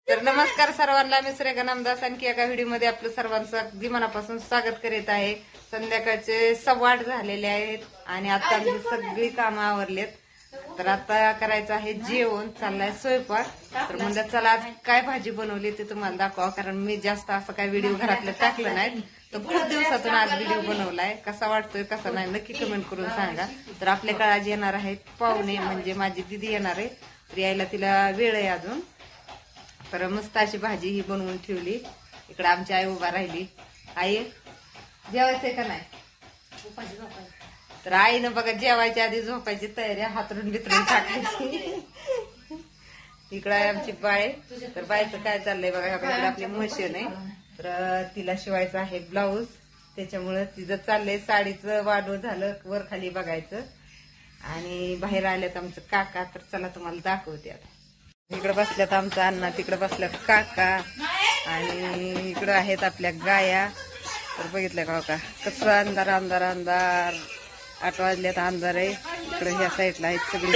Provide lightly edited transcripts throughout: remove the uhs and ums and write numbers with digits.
तर नमस्कार सर्वांना, मी सुरेखा नामदास आणखी एका व्हिडिओमध्ये आपलं सर्वांचं अगदी मनापासून स्वागत करीत आहे. संध्याकाळचे 8:15 झालेले आहेत आणि आता आमची सगळी कामं आवरलेत. तर आता करायचं आहे जेवण, चाललाय स्वयंपाक. तर म्हणजे चला आज काय भाजी बनवली ते तुम्हाला दाखवा, कारण मी जास्त असं काय व्हिडिओ घरातलं टाकलं नाही. तर खूप दिवसातून आज व्हिडिओ बनवलाय. कसा वाटतोय कसा नाही नक्की कमेंट करून सांगा. तर आपल्याकडे आज येणार आहेत पाहुणे, म्हणजे माझी दिदी येणार आहे. तर यायला तिला वेळ आहे अजून. तर मस्त अशी भाजी ही बनवून ठेवली. इकडे आमची आई उभा राहिली. आई जेवायचंय का नाही? तर आईनं बघा जेवायच्या आधी झोपायची तयारी, हातरून बितरून टाकायची. इकडे आहे आमची बाय. तर बायचं काय चाललंय बघा, इकडे आपली मशीन आहे. तर तिला शिवायचं आहे ब्लाऊज, त्याच्यामुळे तिचं चाललंय साडीचं वाढव झालं वर खाली बघायचं. आणि बाहेर आल्यात आमचं काका. तर चला तुम्हाला दाखवते. आता इकडे बसल्यात आमचा अण्णा, तिकडे बसल्यात काका आणि इकडं आहेत आपल्या गाया. तर बघितलं का कसं अंधार अंधार अंधार, 8 वाजल्यात अंधार आहे. इकडे ह्या साईडला आहेत सगळी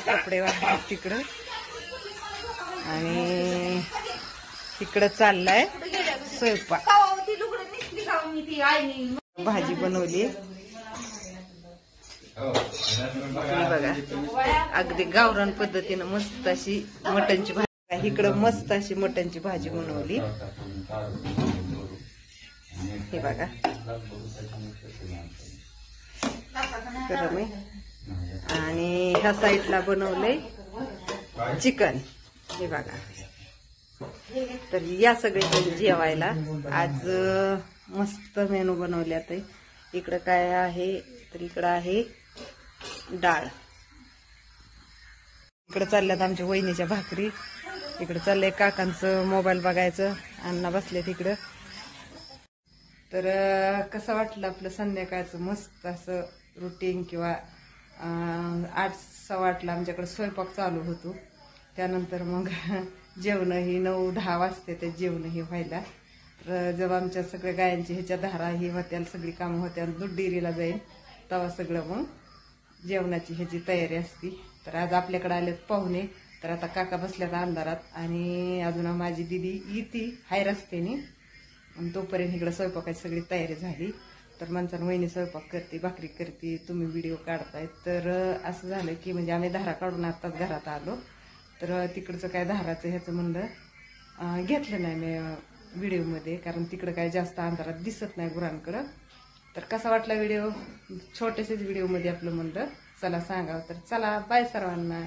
कपडे वाहतात तिकडं. आणि तिकडं चाललाय स्वयंपाक. भाजी बनवली बघा, अगदी गावरान पद्धतीनं मस्त अशी मटणची भाजी. इकडं मस्त अशी मटणची भाजी बनवली हे बघा. आणि ह्या साईडला बनवलंय चिकन हे बघा. तर या सगळे जेवायला आज मस्त मेनू बनवल्यात. इकडं काय आहे, तर इकडं आहे डाळ. इकडे चालल्यात आमच्या वहिनीच्या भाकरी. इकडे चाललंय काकांचं मोबाईल बघायचं. अण्णा बसले तिकडं. तर कसं वाटलं आपलं संध्याकाळचं मस्त असं रुटीन, किंवा 8-8:15 आमच्याकडे स्वयंपाक चालू होतो. त्यानंतर मग जेवण ही 9-10 वाजते ते जेवण ही व्हायला. तर जेव्हा आमच्या सगळ्या गायांची ह्याच्या धारा ही होत्या, सगळी कामं होत्या, दूध डेअरीला जाईल तेव्हा सगळं मग जेवणाची ह्याची तयारी असती. तर आज आपल्याकडे आलेत पाहुणे. तर आता काका बसल्यात अंधारात आणि अजून माझी दिदी येते हाय रस्त्याने. आणि तोपर्यंत इकडे स्वयंपाकाची सगळी तयारी झाली. तर माणसानं वहिनी स्वयंपाक करते, भाकरी करते, तुम्ही व्हिडिओ काढताय. तर असं झालं की म्हणजे आम्ही धारा काढून आत्ताच घरात आलो. तर तिकडचं काय धाराचं ह्याचं म्हणलं घेतलं नाही मी व्हिडिओमध्ये, कारण तिकडं काय जास्त अंधारात दिसत नाही गुरांकडं. तर कसा वाटला व्हिडिओ, छोट्याशाच व्हिडिओमध्ये आपलं म्हणलं चला सांगावं. तर चला बाय सर्वांना.